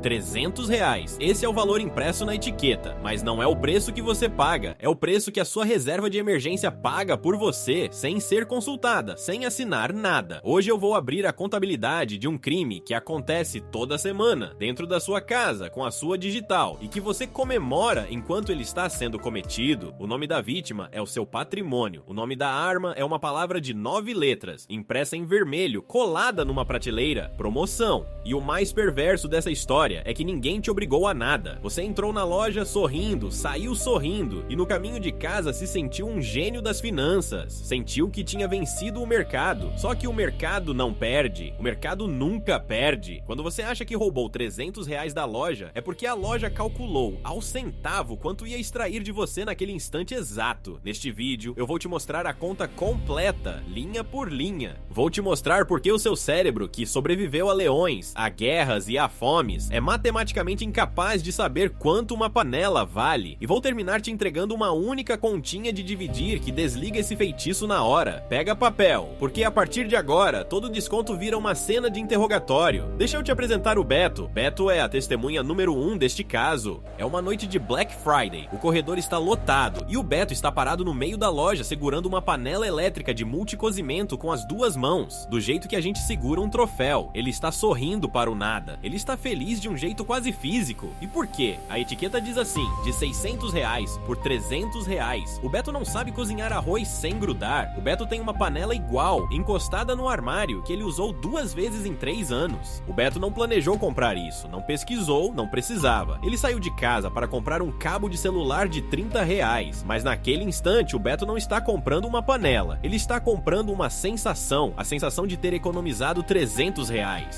R$300. Esse é o valor impresso na etiqueta, mas não é o preço que você paga, é o preço que a sua reserva de emergência paga por você, sem ser consultada, sem assinar nada. Hoje eu vou abrir a contabilidade de um crime que acontece toda semana, dentro da sua casa, com a sua digital, e que você comemora enquanto ele está sendo cometido. O nome da vítima é o seu patrimônio. O nome da arma é uma palavra de 9 letras, impressa em vermelho, colada numa prateleira. Promoção. E o mais perverso dessa história é que ninguém te obrigou a nada. Você entrou na loja sorrindo, saiu sorrindo, e no caminho de casa se sentiu um gênio das finanças. Sentiu que tinha vencido o mercado. Só que o mercado não perde. O mercado nunca perde. Quando você acha que roubou R$300 da loja, é porque a loja calculou ao centavo quanto ia extrair de você naquele instante exato. Neste vídeo, eu vou te mostrar a conta completa, linha por linha. Vou te mostrar porque o seu cérebro, que sobreviveu a leões, a guerras e a fomes, é matematicamente incapaz de saber quanto uma panela vale. E vou terminar te entregando uma única continha de dividir que desliga esse feitiço na hora. Pega papel, porque a partir de agora, todo desconto vira uma cena de interrogatório. Deixa eu te apresentar o Beto. Beto é a testemunha número 1 deste caso. É uma noite de Black Friday. O corredor está lotado e o Beto está parado no meio da loja segurando uma panela elétrica de multicozimento com as duas mãos, do jeito que a gente segura um troféu. Ele está sorrindo para o nada. Ele está feliz de um jeito quase físico. E por quê? A etiqueta diz assim, de R$600 por R$300. O Beto não sabe cozinhar arroz sem grudar. O Beto tem uma panela igual, encostada no armário, que ele usou 2 vezes em 3 anos. O Beto não planejou comprar isso, não pesquisou, não precisava. Ele saiu de casa para comprar um cabo de celular de R$30, mas naquele instante o Beto não está comprando uma panela. Ele está comprando uma sensação, a sensação de ter economizado R$300.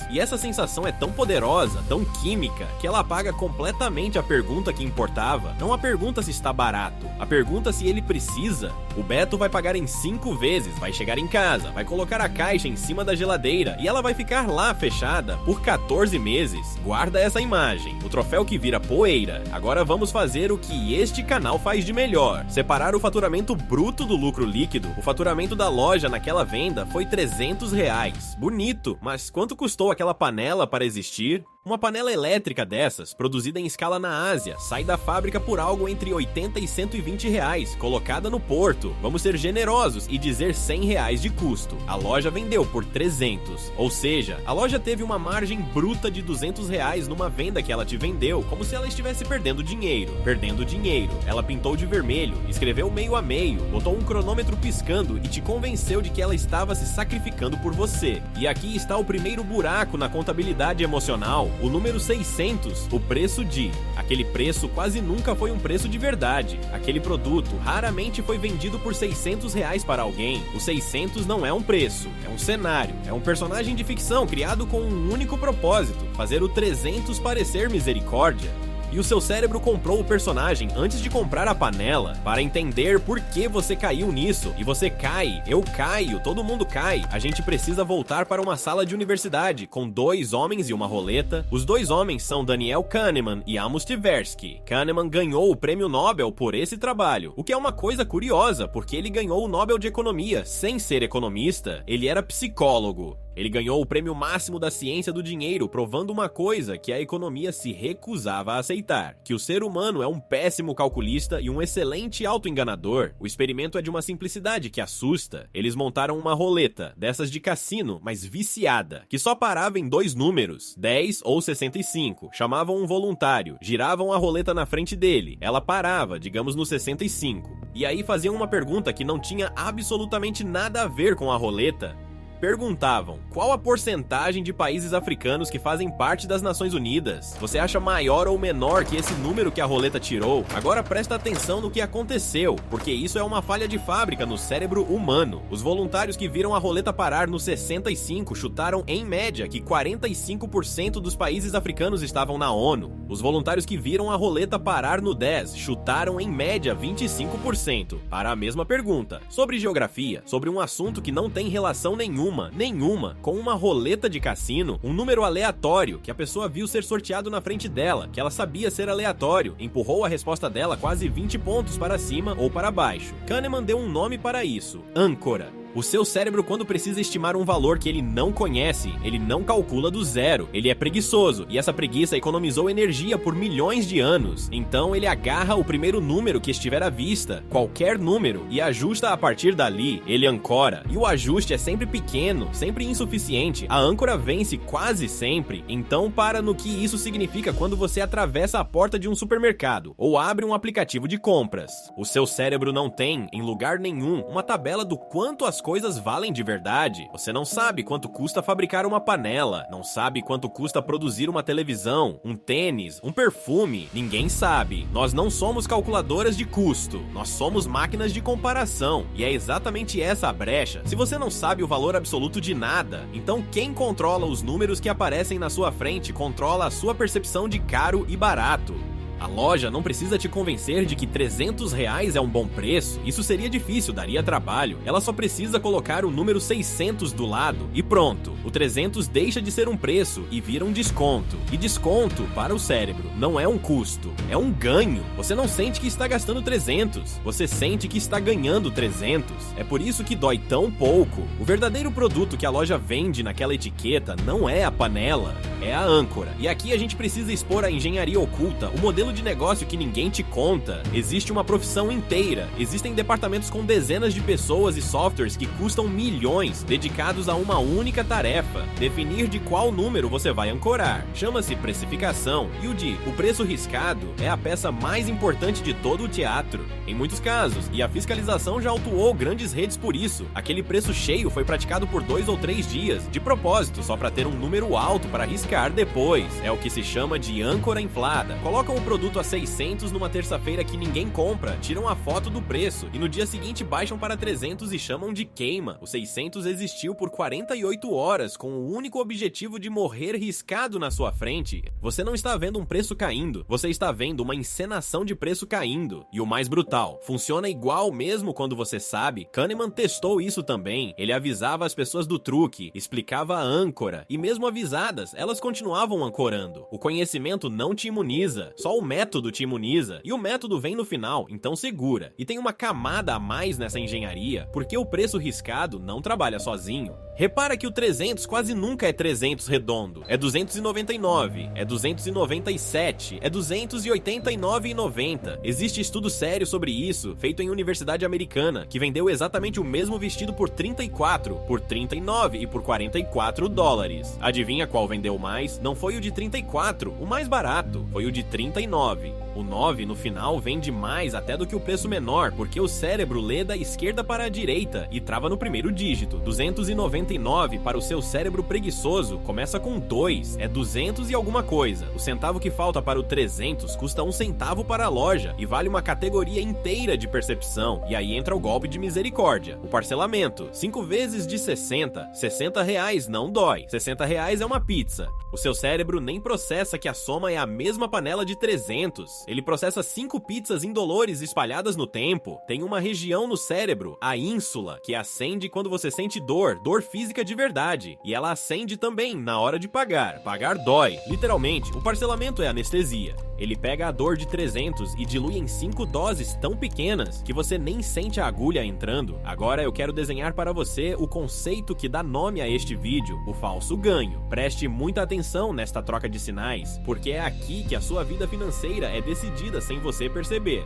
E essa sensação é tão poderosa, tão química, que ela apaga completamente a pergunta que importava. Não a pergunta se está barato, a pergunta se ele precisa. O Beto vai pagar em 5 vezes, vai chegar em casa, vai colocar a caixa em cima da geladeira e ela vai ficar lá fechada por 14 meses. Guarda essa imagem, o troféu que vira poeira. Agora vamos fazer o que este canal faz de melhor: separar o faturamento bruto do lucro líquido. O faturamento da loja naquela venda foi R$300. Bonito, mas quanto custou aquela panela para existir? Uma panela elétrica dessas, produzida em escala na Ásia, sai da fábrica por algo entre R$80 e R$120, colocada no porto. Vamos ser generosos e dizer R$100 de custo. A loja vendeu por 300, ou seja, a loja teve uma margem bruta de R$200 numa venda que ela te vendeu, como se ela estivesse perdendo dinheiro. Perdendo dinheiro. Ela pintou de vermelho, escreveu meio a meio, botou um cronômetro piscando e te convenceu de que ela estava se sacrificando por você. E aqui está o primeiro buraco na contabilidade emocional. O número 600, o preço de. Aquele preço quase nunca foi um preço de verdade. Aquele produto raramente foi vendido por R$600 para alguém. O 600 não é um preço, é um cenário, é um personagem de ficção criado com um único propósito: fazer o 300 parecer misericórdia. E o seu cérebro comprou o personagem antes de comprar a panela, para entender por que você caiu nisso. E você cai, eu caio, todo mundo cai. A gente precisa voltar para uma sala de universidade, com 2 homens e uma roleta. Os 2 homens são Daniel Kahneman e Amos Tversky. Kahneman ganhou o prêmio Nobel por esse trabalho, o que é uma coisa curiosa, porque ele ganhou o Nobel de Economia sem ser economista. Ele era psicólogo. Ele ganhou o prêmio máximo da ciência do dinheiro, provando uma coisa que a economia se recusava a aceitar: que o ser humano é um péssimo calculista e um excelente autoenganador. O experimento é de uma simplicidade que assusta. Eles montaram uma roleta, dessas de cassino, mas viciada, que só parava em 2 números, 10 ou 65. Chamavam um voluntário, giravam a roleta na frente dele, ela parava, digamos no 65. E aí faziam uma pergunta que não tinha absolutamente nada a ver com a roleta. Perguntavam: qual a porcentagem de países africanos que fazem parte das Nações Unidas? Você acha maior ou menor que esse número que a roleta tirou? Agora presta atenção no que aconteceu, porque isso é uma falha de fábrica no cérebro humano. Os voluntários que viram a roleta parar no 65 chutaram em média que 45% dos países africanos estavam na ONU. Os voluntários que viram a roleta parar no 10 chutaram em média 25%. Para a mesma pergunta, sobre geografia, sobre um assunto que não tem relação nenhuma, com uma roleta de cassino, um número aleatório que a pessoa viu ser sorteado na frente dela, que ela sabia ser aleatório, empurrou a resposta dela quase 20 pontos para cima ou para baixo. Kahneman deu um nome para isso: âncora. O seu cérebro, quando precisa estimar um valor que ele não conhece, ele não calcula do zero, ele é preguiçoso, e essa preguiça economizou energia por milhões de anos. Então ele agarra o primeiro número que estiver à vista, qualquer número, e ajusta a partir dali. Ele ancora, e o ajuste é sempre pequeno, sempre insuficiente, a âncora vence quase sempre. Então para no que isso significa quando você atravessa a porta de um supermercado, ou abre um aplicativo de compras. O seu cérebro não tem, em lugar nenhum, uma tabela do quanto as coisas valem de verdade. Você não sabe quanto custa fabricar uma panela, não sabe quanto custa produzir uma televisão, um tênis, um perfume. Ninguém sabe. Nós não somos calculadoras de custo, nós somos máquinas de comparação, e é exatamente essa a brecha. Se você não sabe o valor absoluto de nada, então quem controla os números que aparecem na sua frente controla a sua percepção de caro e barato. A loja não precisa te convencer de que R$300 é um bom preço, isso seria difícil, daria trabalho. Ela só precisa colocar o número 600 do lado e pronto. O 300 deixa de ser um preço e vira um desconto. E desconto, para o cérebro, não é um custo, é um ganho. Você não sente que está gastando 300, você sente que está ganhando 300. É por isso que dói tão pouco. O verdadeiro produto que a loja vende naquela etiqueta não é a panela, é a âncora. E aqui a gente precisa expor a engenharia oculta, o modelo de negócio que ninguém te conta. Existe uma profissão inteira, existem departamentos com dezenas de pessoas e softwares que custam milhões, dedicados a uma única tarefa: definir de qual número você vai ancorar. Chama-se precificação, e o preço riscado é a peça mais importante de todo o teatro, em muitos casos, e a fiscalização já autuou grandes redes por isso. Aquele preço cheio foi praticado por 2 ou 3 dias, de propósito, só para ter um número alto para riscar depois. É o que se chama de âncora inflada. Colocam o produto a 600 numa terça-feira que ninguém compra, tiram a foto do preço e no dia seguinte baixam para 300 e chamam de queima. O 600 existiu por 48 horas com o único objetivo de morrer riscado na sua frente. Você não está vendo um preço caindo, você está vendo uma encenação de preço caindo. E o mais brutal, funciona igual mesmo quando você sabe. Kahneman testou isso também. Ele avisava as pessoas do truque, explicava a âncora, e mesmo avisadas, elas continuavam ancorando. O conhecimento não te imuniza, só o método te imuniza, e o método vem no final, então segura. E tem uma camada a mais nessa engenharia, porque o preço riscado não trabalha sozinho. Repara que o 300 quase nunca é 300 redondo, é 299, é 297, é 289,90. Existe estudo sério sobre isso, feito em universidade americana, que vendeu exatamente o mesmo vestido por 34, por 39 e por 44 dólares. Adivinha qual vendeu mais? Não foi o de 34, o mais barato, foi o de 39. O 9 no final vende mais até do que o preço menor, porque o cérebro lê da esquerda para a direita e trava no primeiro dígito. 299 para o seu cérebro preguiçoso começa com 2, é 200 e alguma coisa. O centavo que falta para o 300 custa 1 centavo para a loja e vale uma categoria inteira de percepção. E aí entra o golpe de misericórdia, o parcelamento. 5 vezes de 60, R$60 não dói. R$60 é uma pizza. O seu cérebro nem processa que a soma é a mesma panela de 300. Ele processa 5 pizzas indolores espalhadas no tempo. Tem uma região no cérebro, a ínsula, que acende quando você sente dor física de verdade. E ela acende também na hora de pagar. Pagar dói. Literalmente, o parcelamento é anestesia. Ele pega a dor de 300 e dilui em 5 doses tão pequenas que você nem sente a agulha entrando. Agora eu quero desenhar para você o conceito que dá nome a este vídeo, o falso ganho. Preste muita atenção nesta troca de sinais, porque é aqui que a sua vida financeira é decidida sem você perceber.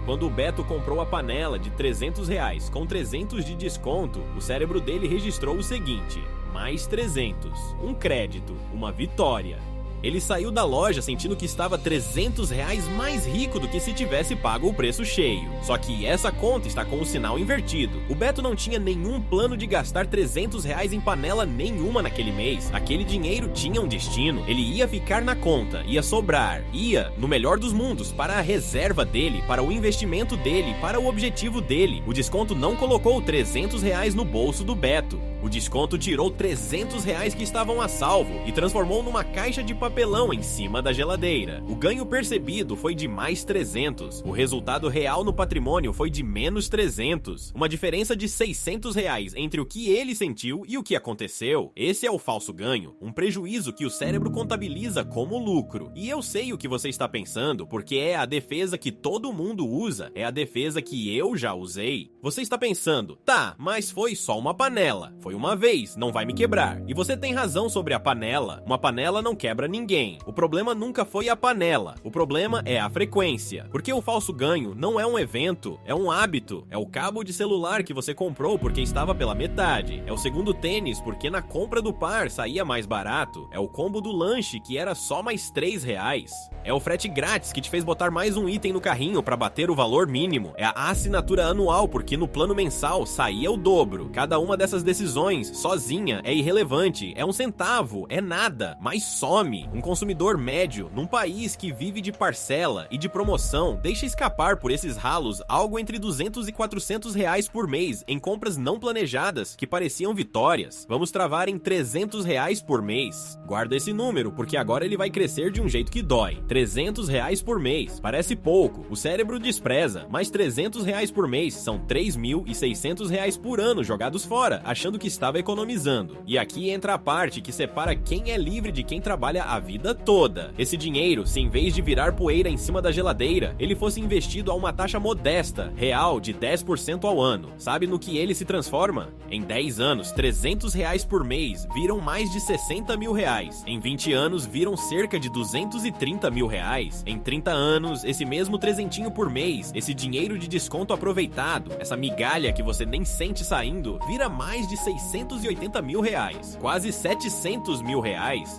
Quando o Beto comprou a panela de R$300 com 300 de desconto, o cérebro dele registrou o seguinte: mais 300, um crédito, uma vitória. Ele saiu da loja sentindo que estava R$300 mais rico do que se tivesse pago o preço cheio. Só que essa conta está com o sinal invertido. O Beto não tinha nenhum plano de gastar R$300 em panela nenhuma naquele mês. Aquele dinheiro tinha um destino. Ele ia ficar na conta, ia sobrar, ia, no melhor dos mundos, para a reserva dele, para o investimento dele, para o objetivo dele. O desconto não colocou R$300 no bolso do Beto. O desconto tirou R$300 que estavam a salvo e transformou numa caixa de papelão em cima da geladeira. O ganho percebido foi de mais 300. O resultado real no patrimônio foi de menos 300. Uma diferença de R$600 entre o que ele sentiu e o que aconteceu. Esse é o falso ganho, um prejuízo que o cérebro contabiliza como lucro. E eu sei o que você está pensando, porque é a defesa que todo mundo usa, é a defesa que eu já usei. Você está pensando, tá, mas foi só uma panela. Foi uma vez, não vai me quebrar. E você tem razão sobre a panela. Uma panela não quebra ninguém. O problema nunca foi a panela. O problema é a frequência. Porque o falso ganho não é um evento, é um hábito. É o cabo de celular que você comprou porque estava pela metade. É o segundo tênis porque na compra do par saía mais barato. É o combo do lanche que era só mais R$3. É o frete grátis que te fez botar mais um item no carrinho para bater o valor mínimo. É a assinatura anual porque no plano mensal saía o dobro. Cada uma dessas decisões, sozinha, é irrelevante. É um centavo, é nada, mas some. Um consumidor médio, num país que vive de parcela e de promoção, deixa escapar por esses ralos algo entre R$200 e R$400 por mês em compras não planejadas que pareciam vitórias. Vamos travar em R$300 por mês. Guarda esse número, porque agora ele vai crescer de um jeito que dói. R$300 por mês. Parece pouco, o cérebro despreza, mas R$300 por mês são R$3.600 por ano jogados fora, achando que estava economizando. E aqui entra a parte que separa quem é livre de quem trabalha a vida toda. Esse dinheiro, se em vez de virar poeira em cima da geladeira, ele fosse investido a uma taxa modesta, real, de 10% ao ano. Sabe no que ele se transforma? Em 10 anos, R$300 por mês viram mais de R$60 mil. Em 20 anos, viram cerca de R$230 mil. Em 30 anos, esse mesmo trezentinho por mês, esse dinheiro de desconto aproveitado, essa migalha que você nem sente saindo, vira mais de R$680 mil. Quase R$700 mil.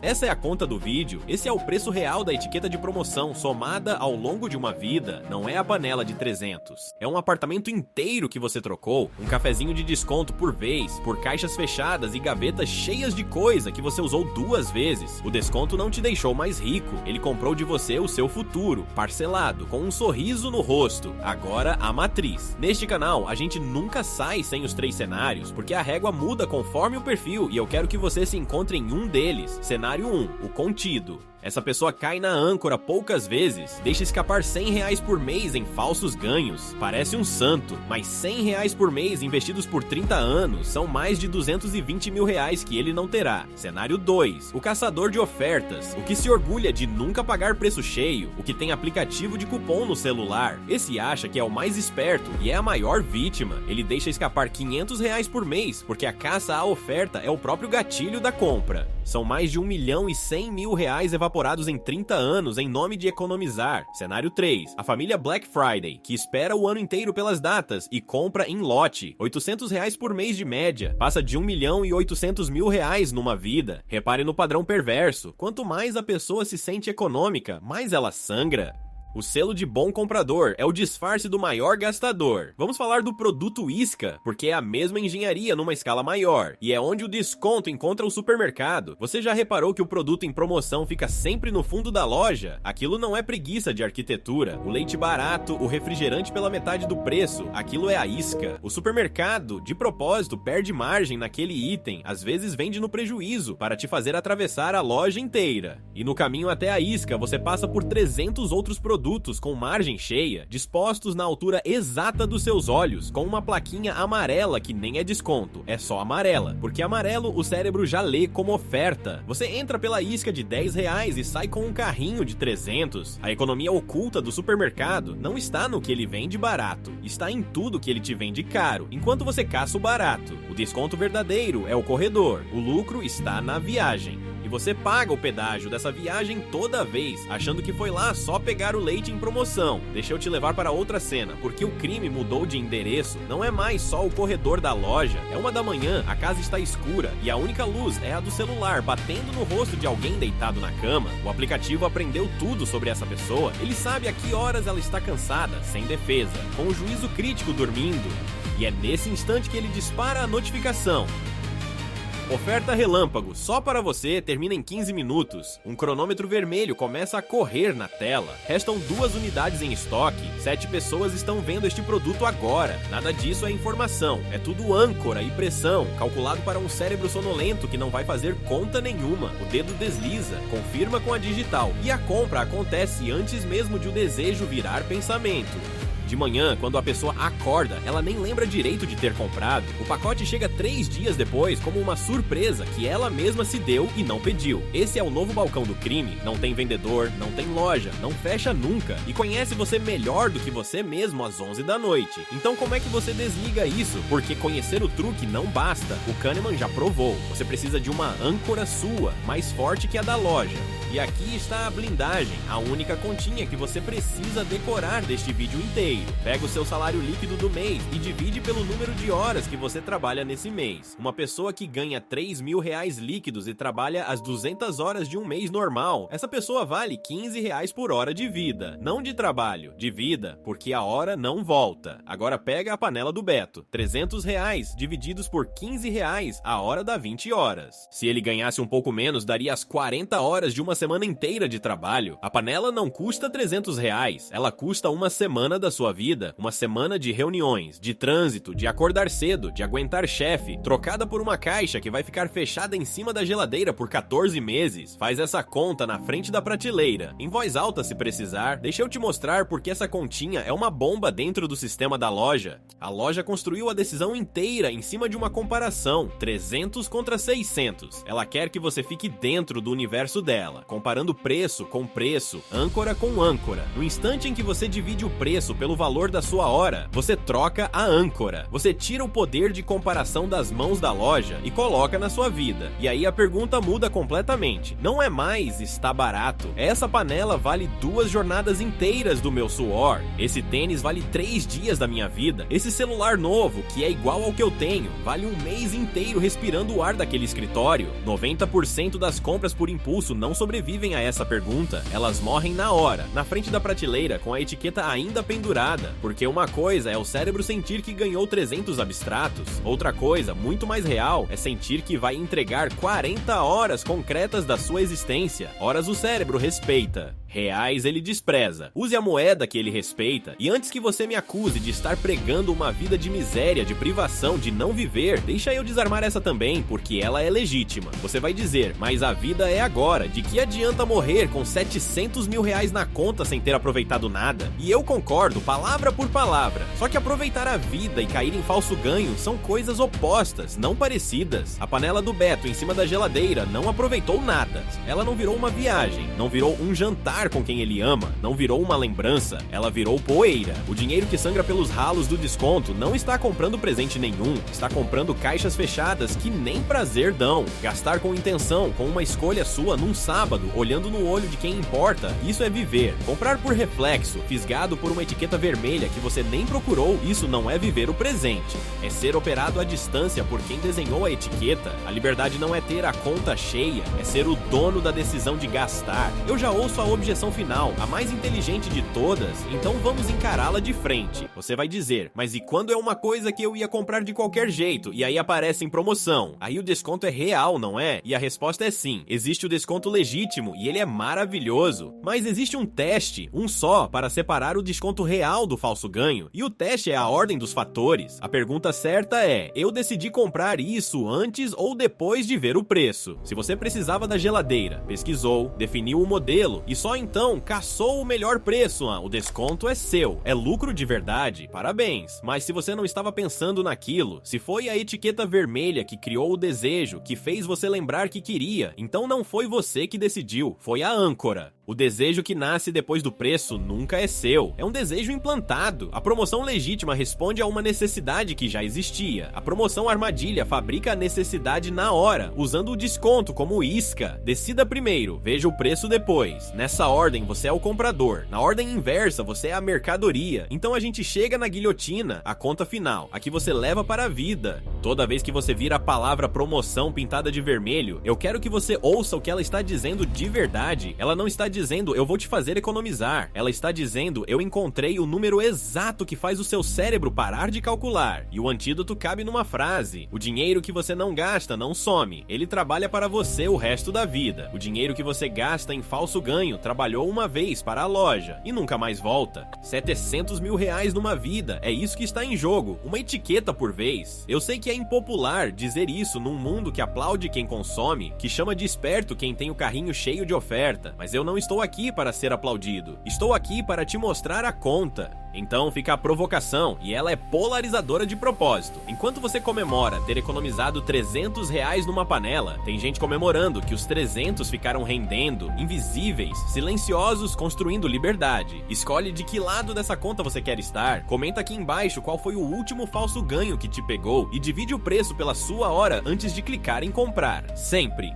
Essa é a conta do vídeo, esse é o preço real da etiqueta de promoção somada ao longo de uma vida, não é a panela de 300. É um apartamento inteiro que você trocou, um cafezinho de desconto por vez, por caixas fechadas e gavetas cheias de coisa que você usou 2 vezes. O desconto não te deixou mais rico, ele comprou de você o seu futuro, parcelado, com um sorriso no rosto. Agora a matriz. Neste canal, a gente nunca sai sem os 3 cenários, porque a régua muda conforme o perfil e eu quero que você se encontre em um deles. Cenário 1, o contido. Essa pessoa cai na âncora poucas vezes, deixa escapar R$100 por mês em falsos ganhos. Parece um santo, mas R$100 por mês investidos por 30 anos são mais de R$220 mil que ele não terá. Cenário 2, o caçador de ofertas, o que se orgulha de nunca pagar preço cheio, o que tem aplicativo de cupom no celular. Esse acha que é o mais esperto e é a maior vítima. Ele deixa escapar R$500 por mês, porque a caça à oferta é o próprio gatilho da compra. São mais de R$1.100.000 evaporados em 30 anos em nome de economizar. Cenário 3. A família Black Friday, que espera o ano inteiro pelas datas e compra em lote. R$800 por mês de média. Passa de R$1.800.000 numa vida. Repare no padrão perverso. Quanto mais a pessoa se sente econômica, mais ela sangra. O selo de bom comprador é o disfarce do maior gastador. Vamos falar do produto isca, porque é a mesma engenharia numa escala maior, e é onde o desconto encontra o supermercado. Você já reparou que o produto em promoção fica sempre no fundo da loja? Aquilo não é preguiça de arquitetura. O leite barato, o refrigerante pela metade do preço, aquilo é a isca. O supermercado, de propósito, perde margem naquele item, às vezes vende no prejuízo, para te fazer atravessar a loja inteira. E no caminho até a isca, você passa por 300 outros produtos com margem cheia, dispostos na altura exata dos seus olhos, com uma plaquinha amarela que nem é desconto, é só amarela, porque amarelo o cérebro já lê como oferta. Você entra pela isca de R$10 e sai com um carrinho de 300. A economia oculta do supermercado não está no que ele vende barato, está em tudo que ele te vende caro, enquanto você caça o barato. O desconto verdadeiro é o corredor, o lucro está na viagem. E você paga o pedágio dessa viagem toda vez, achando que foi lá só pegar o leite em promoção. Deixa eu te levar para outra cena, porque o crime mudou de endereço. Não é mais só o corredor da loja. É 1 da manhã, a casa está escura e a única luz é a do celular batendo no rosto de alguém deitado na cama. O aplicativo aprendeu tudo sobre essa pessoa. Ele sabe a que horas ela está cansada, sem defesa, com o juízo crítico dormindo. E é nesse instante que ele dispara a notificação. Oferta relâmpago, só para você, termina em 15 minutos. Um cronômetro vermelho começa a correr na tela. Restam 2 unidades em estoque. 7 pessoas estão vendo este produto agora. Nada disso é informação. É tudo âncora e pressão, calculado para um cérebro sonolento que não vai fazer conta nenhuma. O dedo desliza, confirma com a digital. E a compra acontece antes mesmo de o desejo virar pensamento. De manhã, quando a pessoa acorda, ela nem lembra direito de ter comprado. O pacote chega 3 dias depois como uma surpresa que ela mesma se deu e não pediu. Esse é o novo balcão do crime. Não tem vendedor, não tem loja, não fecha nunca. E conhece você melhor do que você mesmo às 11 da noite. Então como é que você desliga isso? Porque conhecer o truque não basta. O Kahneman já provou. Você precisa de uma âncora sua, mais forte que a da loja. E aqui está a blindagem, a única continha que você precisa decorar deste vídeo inteiro. Pega o seu salário líquido do mês e divide pelo número de horas que você trabalha nesse mês. Uma pessoa que ganha 3 mil reais líquidos e trabalha as 200 horas de um mês normal, essa pessoa vale 15 reais por hora de vida. Não de trabalho, de vida, porque a hora não volta. Agora pega a panela do Beto. 300 reais divididos por 15 reais, a hora dá 20 horas. Se ele ganhasse um pouco menos, daria as 40 horas de uma semana inteira de trabalho. A panela não custa 300 reais, ela custa uma semana da sua vida, uma semana de reuniões, de trânsito, de acordar cedo, de aguentar chefe, trocada por uma caixa que vai ficar fechada em cima da geladeira por 14 meses. Faz essa conta na frente da prateleira, em voz alta se precisar. Deixa eu te mostrar porque essa continha é uma bomba dentro do sistema da loja. A loja construiu a decisão inteira em cima de uma comparação, 300 contra 600. Ela quer que você fique dentro do universo dela, comparando preço com preço, âncora com âncora. No instante em que você divide o preço pelo valor da sua hora, você troca a âncora. Você tira o poder de comparação das mãos da loja e coloca na sua vida. E aí a pergunta muda completamente. Não é mais está barato. Essa panela vale 2 jornadas inteiras do meu suor. Esse tênis vale 3 dias da minha vida. Esse celular novo, que é igual ao que eu tenho, vale um mês inteiro respirando o ar daquele escritório. 90% das compras por impulso não sobrevivem a essa pergunta. Elas morrem na hora, na frente da prateleira, com a etiqueta ainda pendurada. Porque uma coisa é o cérebro sentir que ganhou 300 abstratos. Outra coisa, muito mais real, é sentir que vai entregar 40 horas concretas da sua existência. Horas o cérebro respeita. Reais ele despreza. Use a moeda que ele respeita. E antes que você me acuse de estar pregando uma vida de miséria, de privação, de não viver, deixa eu desarmar essa também, porque ela é legítima. Você vai dizer, mas a vida é agora. De que adianta morrer com 700 mil reais na conta sem ter aproveitado nada? E eu concordo, palavra por palavra. Só que aproveitar a vida e cair em falso ganho são coisas opostas, não parecidas. A panela do Beto em cima da geladeira não aproveitou nada. Ela não virou uma viagem, não virou um jantar com quem ele ama, não virou uma lembrança, ela virou poeira. O dinheiro que sangra pelos ralos do desconto não está comprando presente nenhum, está comprando caixas fechadas que nem prazer dão. Gastar com intenção, com uma escolha sua num sábado, olhando no olho de quem importa, isso é viver. Comprar por reflexo, fisgado por uma etiqueta vermelha que você nem procurou, isso não é viver o presente. É ser operado à distância por quem desenhou a etiqueta. A liberdade não é ter a conta cheia, é ser o dono da decisão de gastar. Eu já ouço a objeção final, a mais inteligente de todas, então vamos encará-la de frente. Você vai dizer, mas e quando é uma coisa que eu ia comprar de qualquer jeito, e aí aparece em promoção? Aí o desconto é real, não é? E a resposta é sim, existe o desconto legítimo, e ele é maravilhoso. Mas existe um teste, um só, para separar o desconto real do falso ganho, e o teste é a ordem dos fatores. A pergunta certa é, eu decidi comprar isso antes ou depois de ver o preço? Se você precisava da geladeira, pesquisou, definiu o modelo, e só então caçou o melhor preço, o desconto é seu, é lucro de verdade, parabéns. Mas se você não estava pensando naquilo, se foi a etiqueta vermelha que criou o desejo, que fez você lembrar que queria, então não foi você que decidiu, foi a âncora. O desejo que nasce depois do preço nunca é seu, é um desejo implantado. A promoção legítima responde a uma necessidade que já existia. A promoção armadilha fabrica a necessidade na hora, usando o desconto como isca. Decida primeiro, veja o preço depois. Nessa ordem você é o comprador, na ordem inversa você é a mercadoria. Então a gente chega na guilhotina, a conta final, a que você leva para a vida. Toda vez que você vira a palavra promoção pintada de vermelho, eu quero que você ouça o que ela está dizendo de verdade. Ela não está dizendo eu vou te fazer economizar, ela está dizendo eu encontrei o número exato que faz o seu cérebro parar de calcular. E o antídoto cabe numa frase: o dinheiro que você não gasta não some, ele trabalha para você o resto da vida. O dinheiro que você gasta em falso ganho trabalhou uma vez para a loja e nunca mais volta. 700 mil reais numa vida, é isso que está em jogo, uma etiqueta por vez. Eu sei que é impopular dizer isso num mundo que aplaude quem consome, que chama de esperto quem tem o carrinho cheio de oferta, mas eu não estou aqui para ser aplaudido. Estou aqui para te mostrar a conta. Então fica a provocação, e ela é polarizadora de propósito. Enquanto você comemora ter economizado 300 reais numa panela, tem gente comemorando que os 300 ficaram rendendo, invisíveis, silenciosos, construindo liberdade. Escolhe de que lado dessa conta você quer estar, comenta aqui embaixo qual foi o último falso ganho que te pegou e divide o preço pela sua hora antes de clicar em comprar. Sempre!